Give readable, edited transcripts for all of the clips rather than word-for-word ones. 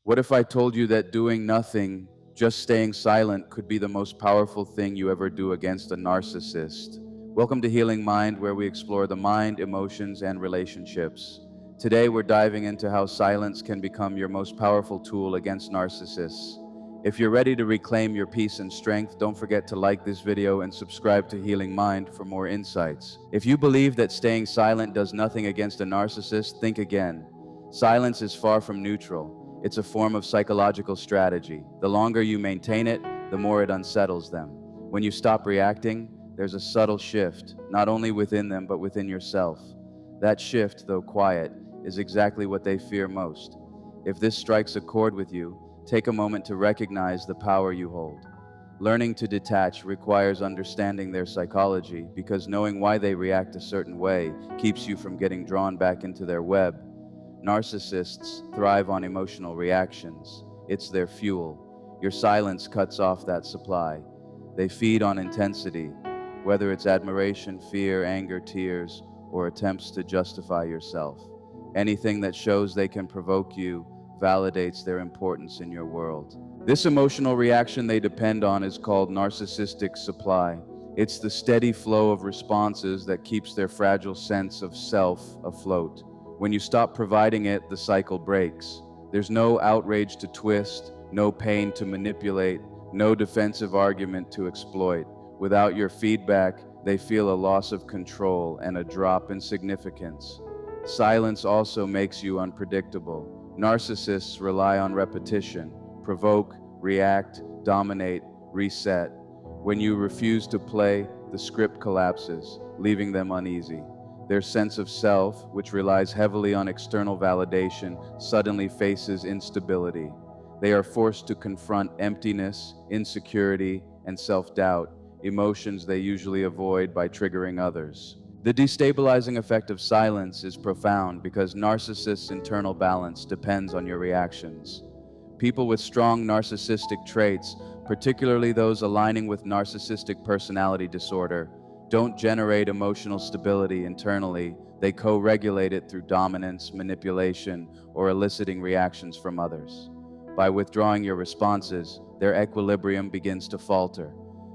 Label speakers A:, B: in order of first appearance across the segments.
A: What if I told you that doing nothing, just staying silent, could be the most powerful thing you ever do against a narcissist? Welcome to Healing Mind, where we explore the mind, emotions, and relationships. Today, we're diving into how silence can become your most powerful tool against narcissists. If you're ready to reclaim your peace and strength, don't forget to like this video and subscribe to Healing Mind for more insights. If you believe that staying silent does nothing against a narcissist, think again. Silence is far from neutral. It's a form of psychological strategy. The longer you maintain it, the more it unsettles them. When you stop reacting, there's a subtle shift, not only within them, but within yourself. That shift, though quiet, is exactly what they fear most. If this strikes a chord with you, take a moment to recognize the power you hold. Learning to detach requires understanding their psychology, because knowing why they react a certain way keeps you from getting drawn back into their web. Narcissists thrive on emotional reactions. It's their fuel. Your silence cuts off that supply. They feed on intensity, whether it's admiration, fear, anger, tears, or attempts to justify yourself. Anything that shows they can provoke you validates their importance in your world. This emotional reaction they depend on is called narcissistic supply. It's the steady flow of responses that keeps their fragile sense of self afloat. When you stop providing it, the cycle breaks. There's no outrage to twist, no pain to manipulate, no defensive argument to exploit. Without your feedback, they feel a loss of control and a drop in significance. Silence also makes you unpredictable. Narcissists rely on repetition: provoke, react, dominate, reset. When you refuse to play, the script collapses, leaving them uneasy. Their sense of self, which relies heavily on external validation, suddenly faces instability. They are forced to confront emptiness, insecurity, and self-doubt, emotions they usually avoid by triggering others. The destabilizing effect of silence is profound because narcissists' internal balance depends on your reactions. People with strong narcissistic traits, particularly those aligning with narcissistic personality disorder, don't generate emotional stability internally. They co-regulate it through dominance, manipulation, or eliciting reactions from others. By withdrawing your responses, their equilibrium begins to falter.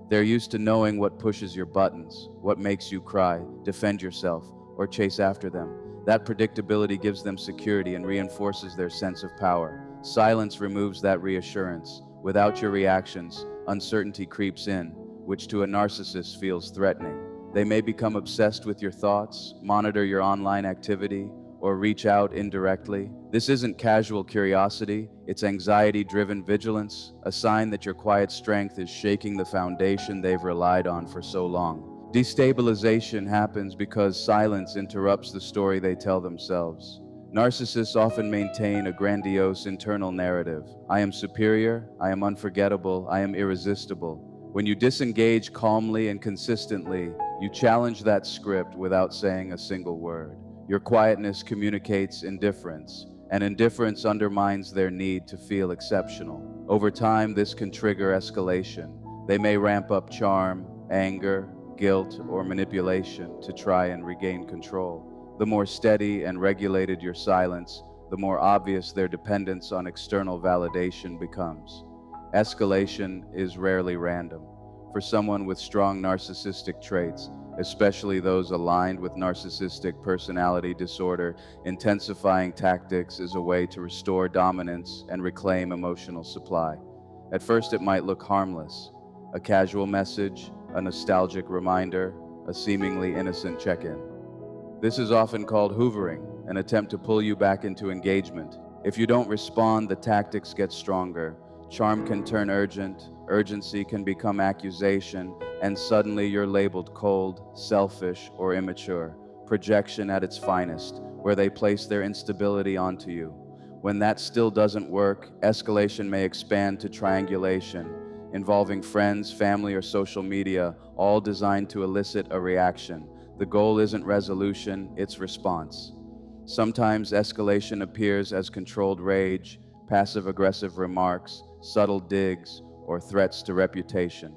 A: They're used to knowing what pushes your buttons, what makes you cry, defend yourself, or chase after them. That predictability gives them security and reinforces their sense of power. Silence removes that reassurance. Without your reactions, uncertainty creeps in, which to a narcissist feels threatening. They may become obsessed with your thoughts, monitor your online activity, or reach out indirectly. This isn't casual curiosity, it's anxiety-driven vigilance, a sign that your quiet strength is shaking the foundation they've relied on for so long. Destabilization happens because silence interrupts the story they tell themselves. Narcissists often maintain a grandiose internal narrative. I am superior, I am unforgettable, I am irresistible. When you disengage calmly and consistently, you challenge that script without saying a single word. Your quietness communicates indifference, and indifference undermines their need to feel exceptional. Over time, this can trigger escalation. They may ramp up charm, anger, guilt, or manipulation to try and regain control. The more steady and regulated your silence, the more obvious their dependence on external validation becomes. Escalation is rarely random. For someone with strong narcissistic traits, especially those aligned with narcissistic personality disorder, intensifying tactics is a way to restore dominance and reclaim emotional supply. At first, it might look harmless: a casual message, a nostalgic reminder, a seemingly innocent check-in. This is often called hoovering, an attempt to pull you back into engagement. If you don't respond, the tactics get stronger. Charm can turn urgent, urgency can become accusation, and suddenly you're labeled cold, selfish, or immature. Projection at its finest, where they place their instability onto you. When that still doesn't work, escalation may expand to triangulation, involving friends, family, or social media, all designed to elicit a reaction. The goal isn't resolution, it's response. Sometimes escalation appears as controlled rage, passive-aggressive remarks, subtle digs, or threats to reputation.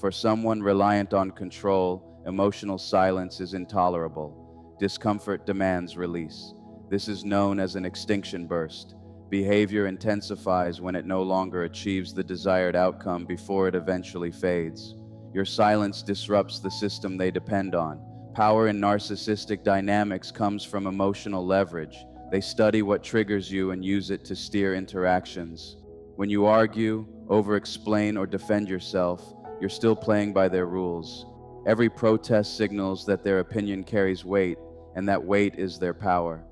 A: For someone reliant on control, emotional silence is intolerable. Discomfort demands release. This is known as an extinction burst. Behavior intensifies when it no longer achieves the desired outcome before it eventually fades. Your silence disrupts the system they depend on. Power in narcissistic dynamics comes from emotional leverage. They study what triggers you and use it to steer interactions. When you argue, over-explain, or defend yourself, you're still playing by their rules. Every protest signals that their opinion carries weight, and that weight is their power.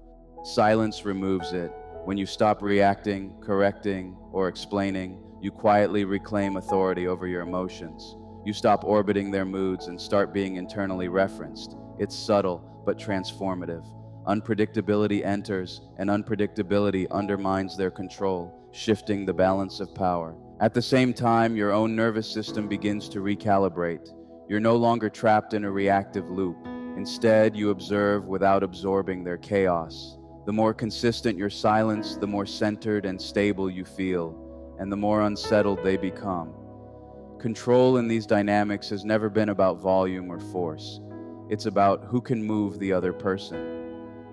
A: Silence removes it. When you stop reacting, correcting, or explaining, you quietly reclaim authority over your emotions. You stop orbiting their moods and start being internally referenced. It's subtle, but transformative. Unpredictability enters, and unpredictability undermines their control, shifting the balance of power. At the same time, your own nervous system begins to recalibrate. You're no longer trapped in a reactive loop. Instead, you observe without absorbing their chaos. The more consistent your silence, the more centered and stable you feel, and the more unsettled they become. Control in these dynamics has never been about volume or force. It's about who can move the other person.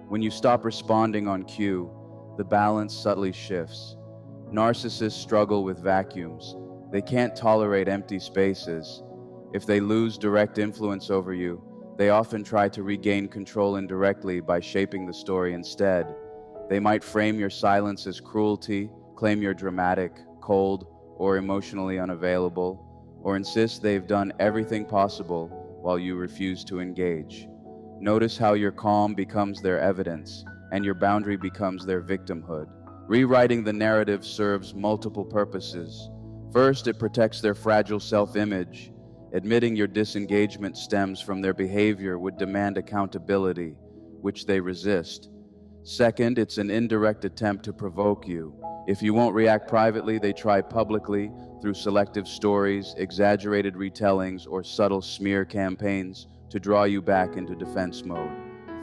A: When you stop responding on cue, the balance subtly shifts. Narcissists struggle with vacuums. They can't tolerate empty spaces. If they lose direct influence over you, they often try to regain control indirectly by shaping the story instead. They might frame your silence as cruelty, claim you're dramatic, cold, or emotionally unavailable, or insist they've done everything possible while you refuse to engage. Notice how your calm becomes their evidence, and your boundary becomes their victimhood. Rewriting the narrative serves multiple purposes. First, it protects their fragile self-image. Admitting your disengagement stems from their behavior would demand accountability, which they resist. Second, it's an indirect attempt to provoke you. If you won't react privately, they try publicly through selective stories, exaggerated retellings, or subtle smear campaigns to draw you back into defense mode.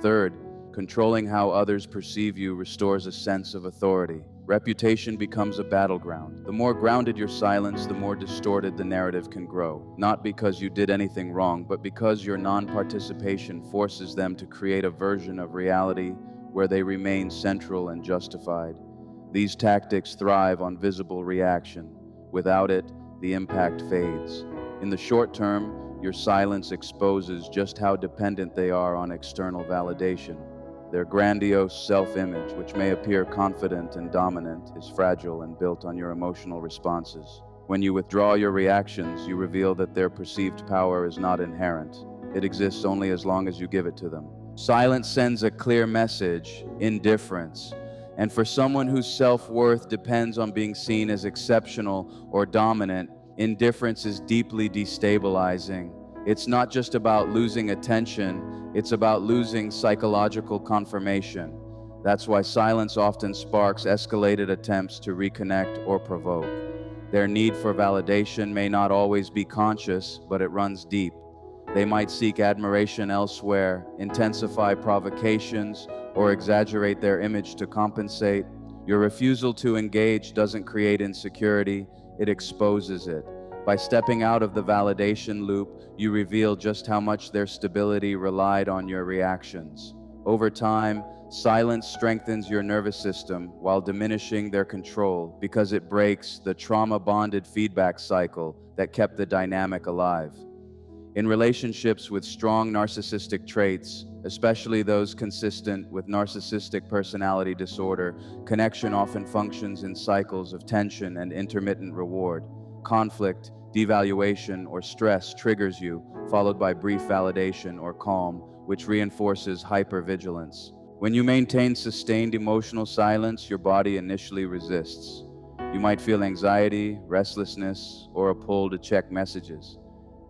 A: Third, controlling how others perceive you restores a sense of authority. Reputation becomes a battleground. The more grounded your silence, the more distorted the narrative can grow. Not because you did anything wrong, but because your non-participation forces them to create a version of reality where they remain central and justified. These tactics thrive on visible reaction. Without it, the impact fades. In the short term, your silence exposes just how dependent they are on external validation. Their grandiose self-image, which may appear confident and dominant, is fragile and built on your emotional responses. When you withdraw your reactions, you reveal that their perceived power is not inherent. It exists only as long as you give it to them. Silence sends a clear message: indifference. And for someone whose self-worth depends on being seen as exceptional or dominant, indifference is deeply destabilizing. It's not just about losing attention, it's about losing psychological confirmation. That's why silence often sparks escalated attempts to reconnect or provoke. Their need for validation may not always be conscious, but it runs deep. They might seek admiration elsewhere, intensify provocations, or exaggerate their image to compensate. Your refusal to engage doesn't create insecurity, it exposes it. By stepping out of the validation loop, you reveal just how much their stability relied on your reactions. Over time, silence strengthens your nervous system while diminishing their control because it breaks the trauma-bonded feedback cycle that kept the dynamic alive. In relationships with strong narcissistic traits, especially those consistent with narcissistic personality disorder, connection often functions in cycles of tension and intermittent reward. Conflict, devaluation, or stress triggers you, followed by brief validation or calm, which reinforces hypervigilance. When you maintain sustained emotional silence, your body initially resists. You might feel anxiety, restlessness, or a pull to check messages.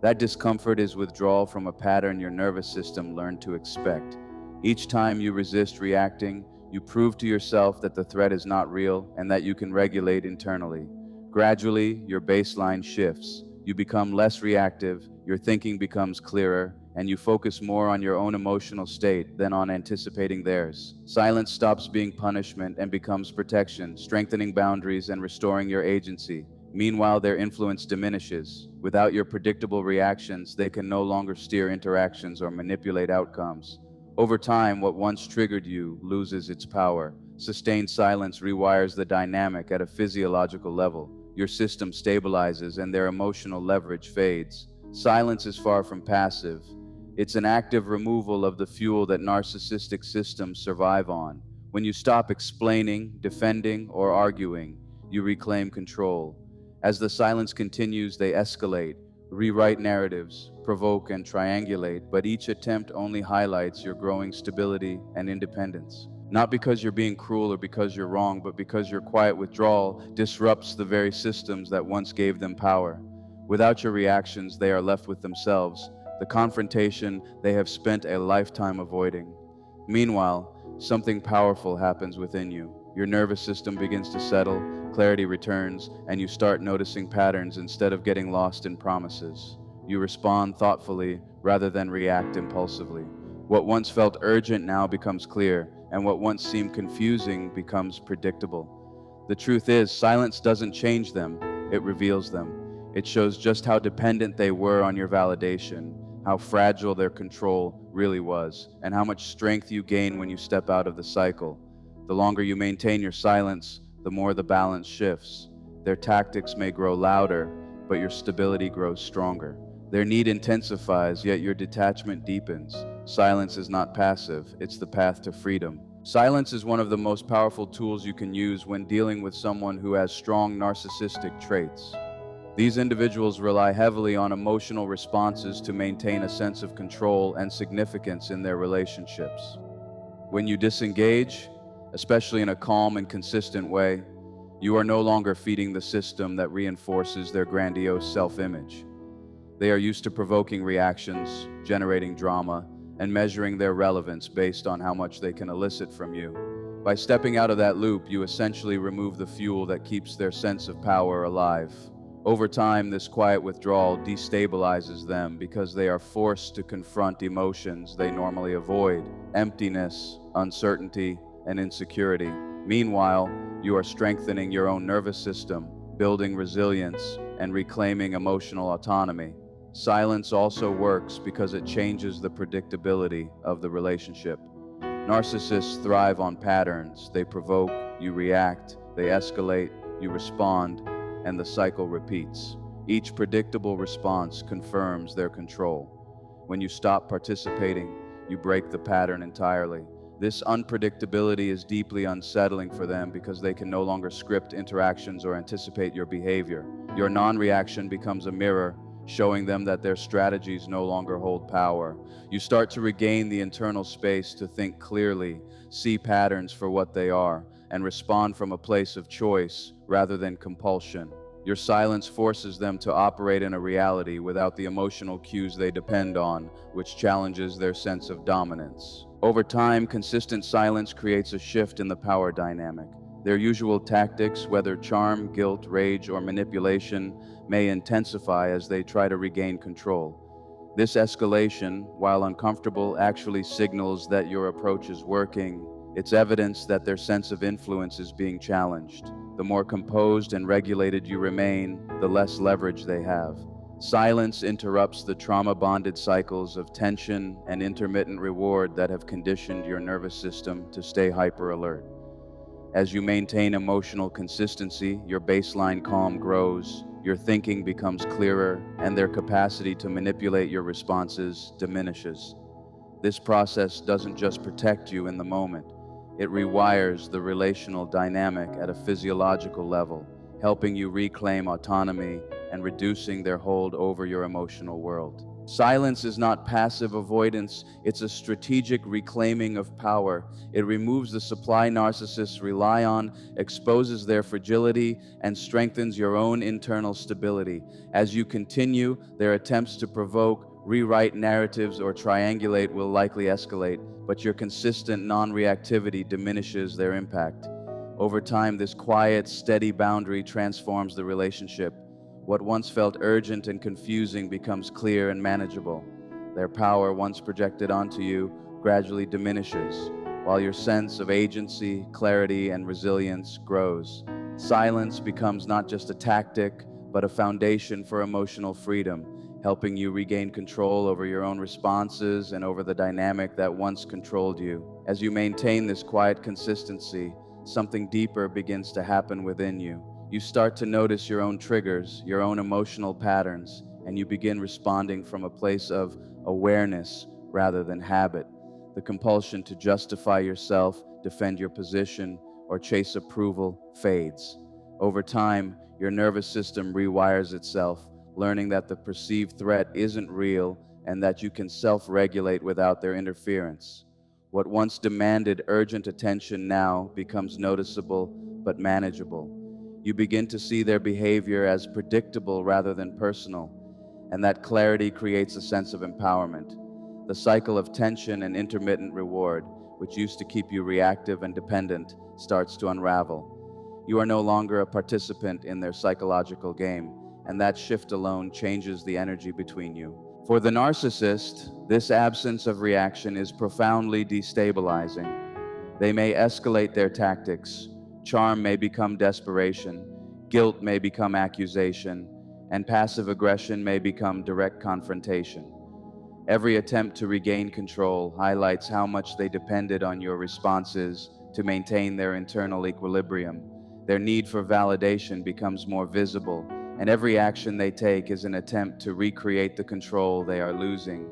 A: That discomfort is withdrawal from a pattern your nervous system learned to expect. Each time you resist reacting, you prove to yourself that the threat is not real and that you can regulate internally. Gradually, your baseline shifts. You become less reactive, your thinking becomes clearer, and you focus more on your own emotional state than on anticipating theirs. Silence stops being punishment and becomes protection, strengthening boundaries and restoring your agency. Meanwhile, their influence diminishes. Without your predictable reactions, they can no longer steer interactions or manipulate outcomes. Over time, what once triggered you loses its power. Sustained silence rewires the dynamic at a physiological level. Your system stabilizes and their emotional leverage fades. Silence is far from passive. It's an active removal of the fuel that narcissistic systems survive on. When you stop explaining, defending, or arguing, you reclaim control. As the silence continues, they escalate, rewrite narratives, provoke and triangulate, but each attempt only highlights your growing stability and independence. Not because you're being cruel or because you're wrong, but because your quiet withdrawal disrupts the very systems that once gave them power. Without your reactions, they are left with themselves, the confrontation they have spent a lifetime avoiding. Meanwhile, something powerful happens within you. Your nervous system begins to settle, clarity returns, and you start noticing patterns instead of getting lost in promises. You respond thoughtfully rather than react impulsively. What once felt urgent now becomes clear, and what once seemed confusing becomes predictable. The truth is, silence doesn't change them, it reveals them. It shows just how dependent they were on your validation, how fragile their control really was, and how much strength you gain when you step out of the cycle. The longer you maintain your silence, the more the balance shifts. Their tactics may grow louder, but your stability grows stronger. Their need intensifies, yet your detachment deepens. Silence is not passive, it's the path to freedom. Silence is one of the most powerful tools you can use when dealing with someone who has strong narcissistic traits. These individuals rely heavily on emotional responses to maintain a sense of control and significance in their relationships. When you disengage, especially in a calm and consistent way, you are no longer feeding the system that reinforces their grandiose self-image. They are used to provoking reactions, generating drama, and measuring their relevance based on how much they can elicit from you. By stepping out of that loop, you essentially remove the fuel that keeps their sense of power alive. Over time, this quiet withdrawal destabilizes them because they are forced to confront emotions they normally avoid: emptiness, uncertainty, and insecurity. Meanwhile, you are strengthening your own nervous system, building resilience, and reclaiming emotional autonomy. Silence also works because it changes the predictability of the relationship. Narcissists thrive on patterns. They provoke, you react, they escalate, you respond, and the cycle repeats. Each predictable response confirms their control. When you stop participating, you break the pattern entirely. This unpredictability is deeply unsettling for them because they can no longer script interactions or anticipate your behavior. Your non-reaction becomes a mirror, showing them that their strategies no longer hold power. You start to regain the internal space to think clearly, see patterns for what they are, and respond from a place of choice rather than compulsion. Your silence forces them to operate in a reality without the emotional cues they depend on, which challenges their sense of dominance. Over time, consistent silence creates a shift in the power dynamic. Their usual tactics, whether charm, guilt, rage, or manipulation, may intensify as they try to regain control. This escalation, while uncomfortable, actually signals that your approach is working. It's evidence that their sense of influence is being challenged. The more composed and regulated you remain, the less leverage they have. Silence interrupts the trauma-bonded cycles of tension and intermittent reward that have conditioned your nervous system to stay hyper-alert. As you maintain emotional consistency, your baseline calm grows, your thinking becomes clearer, and their capacity to manipulate your responses diminishes. This process doesn't just protect you in the moment, it rewires the relational dynamic at a physiological level, helping you reclaim autonomy and reducing their hold over your emotional world. Silence is not passive avoidance, it's a strategic reclaiming of power. It removes the supply narcissists rely on, exposes their fragility, and strengthens your own internal stability. As you continue, their attempts to provoke, rewrite narratives, or triangulate will likely escalate, but your consistent non-reactivity diminishes their impact. Over time, this quiet, steady boundary transforms the relationship. What once felt urgent and confusing becomes clear and manageable. Their power, once projected onto you, gradually diminishes, while your sense of agency, clarity, and resilience grows. Silence becomes not just a tactic, but a foundation for emotional freedom. helping you regain control over your own responses and over the dynamic that once controlled you. As you maintain this quiet consistency, something deeper begins to happen within you. You start to notice your own triggers, your own emotional patterns, and you begin responding from a place of awareness rather than habit. The compulsion to justify yourself, defend your position, or chase approval fades. Over time, your nervous system rewires itself, learning that the perceived threat isn't real and that you can self-regulate without their interference. What once demanded urgent attention now becomes noticeable but manageable. You begin to see their behavior as predictable rather than personal, and that clarity creates a sense of empowerment. The cycle of tension and intermittent reward, which used to keep you reactive and dependent, starts to unravel. You are no longer a participant in their psychological game, and that shift alone changes the energy between you. For the narcissist, this absence of reaction is profoundly destabilizing. They may escalate their tactics. Charm may become desperation, guilt may become accusation, and passive aggression may become direct confrontation. Every attempt to regain control highlights how much they depended on your responses to maintain their internal equilibrium. Their need for validation becomes more visible, and every action they take is an attempt to recreate the control they are losing.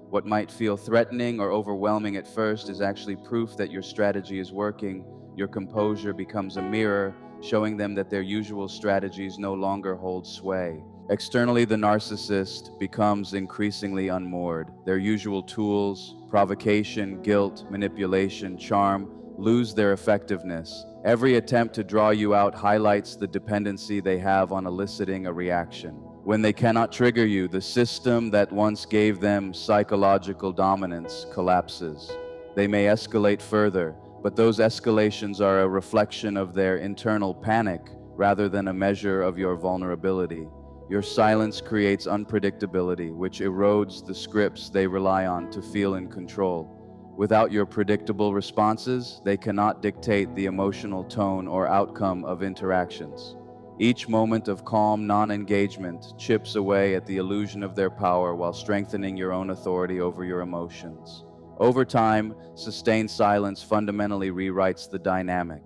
A: What might feel threatening or overwhelming at first is actually proof that your strategy is working. Your composure becomes a mirror, showing them that their usual strategies no longer hold sway. Externally, the narcissist becomes increasingly unmoored. Their usual tools, provocation, guilt, manipulation, charm, lose their effectiveness. Every attempt to draw you out highlights the dependency they have on eliciting a reaction. When they cannot trigger you, the system that once gave them psychological dominance collapses. They may escalate further, but those escalations are a reflection of their internal panic rather than a measure of your vulnerability. Your silence creates unpredictability, which erodes the scripts they rely on to feel in control. Without your predictable responses, they cannot dictate the emotional tone or outcome of interactions. Each moment of calm non-engagement chips away at the illusion of their power while strengthening your own authority over your emotions. Over time, sustained silence fundamentally rewrites the dynamic.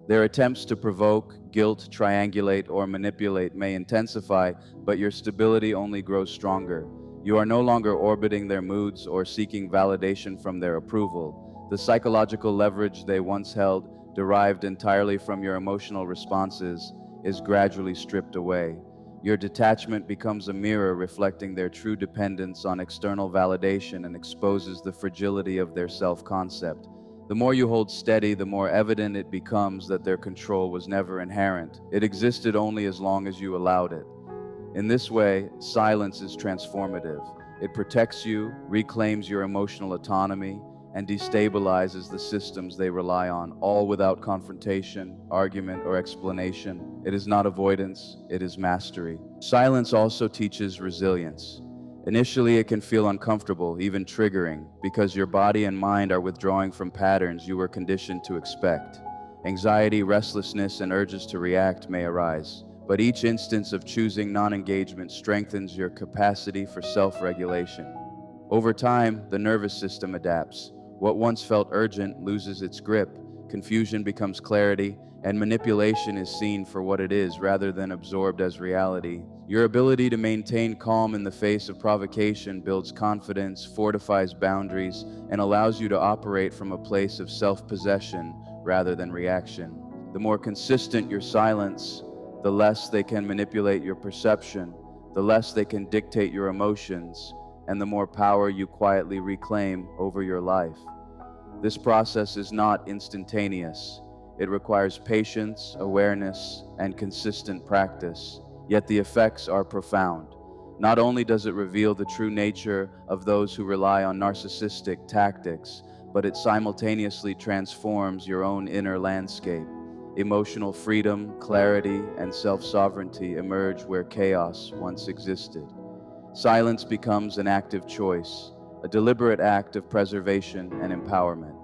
A: Their attempts to provoke, guilt, triangulate, or manipulate may intensify, but your stability only grows stronger. You are no longer orbiting their moods or seeking validation from their approval. The psychological leverage they once held, derived entirely from your emotional responses, is gradually stripped away. Your detachment becomes a mirror reflecting their true dependence on external validation and exposes the fragility of their self-concept. The more you hold steady, the more evident it becomes that their control was never inherent. It existed only as long as you allowed it. In this way, silence is transformative. It protects you, reclaims your emotional autonomy, and destabilizes the systems they rely on, all without confrontation, argument, or explanation. It is not avoidance, it is mastery. Silence also teaches resilience. Initially, it can feel uncomfortable, even triggering, because your body and mind are withdrawing from patterns you were conditioned to expect. Anxiety, restlessness, and urges to react may arise, but each instance of choosing non-engagement strengthens your capacity for self-regulation. Over time, the nervous system adapts. What once felt urgent loses its grip, confusion becomes clarity, and manipulation is seen for what it is rather than absorbed as reality. Your ability to maintain calm in the face of provocation builds confidence, fortifies boundaries, and allows you to operate from a place of self-possession rather than reaction. The more consistent your silence, the less they can manipulate your perception, the less they can dictate your emotions, and the more power you quietly reclaim over your life. This process is not instantaneous. It requires patience, awareness, and consistent practice, yet the effects are profound. Not only does it reveal the true nature of those who rely on narcissistic tactics, but it simultaneously transforms your own inner landscape. Emotional freedom, clarity, and self-sovereignty emerge where chaos once existed. Silence becomes an active choice, a deliberate act of preservation and empowerment.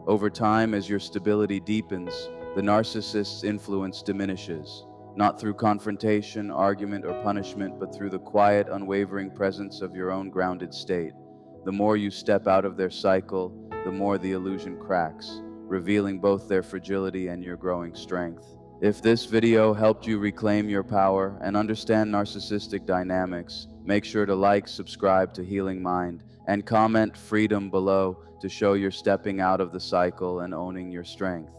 A: Over time, as your stability deepens, the narcissist's influence diminishes. not through confrontation, argument, or punishment, but through the quiet, unwavering presence of your own grounded state. The more you step out of their cycle, the more the illusion cracks, revealing both their fragility and your growing strength. If this video helped you reclaim your power and understand narcissistic dynamics, make sure to like, subscribe to Healing Mind, and comment freedom below to show you're stepping out of the cycle and owning your strength.